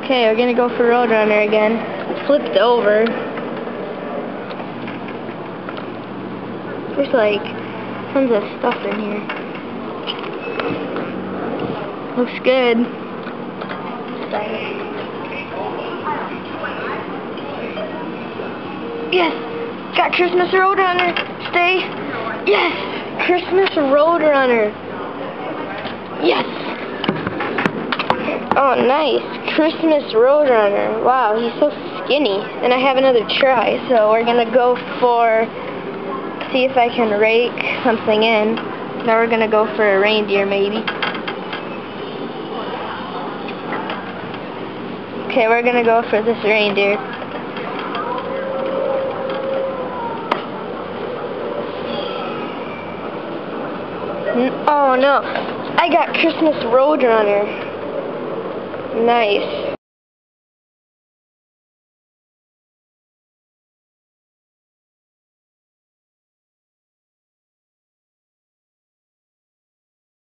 Okay, we're gonna go for Roadrunner again. Flipped over. There's like tons of stuff in here. Looks good. Yes! Got Christmas Roadrunner! Stay! Yes! Christmas Roadrunner! Yes! Oh, nice. Christmas Roadrunner. Wow, he's so skinny. And I have another try, so we're gonna go for... see if I can rake something in. Now we're gonna go for a reindeer, maybe. Okay, we're gonna go for this reindeer. Oh no, I got Christmas Roadrunner. Nice.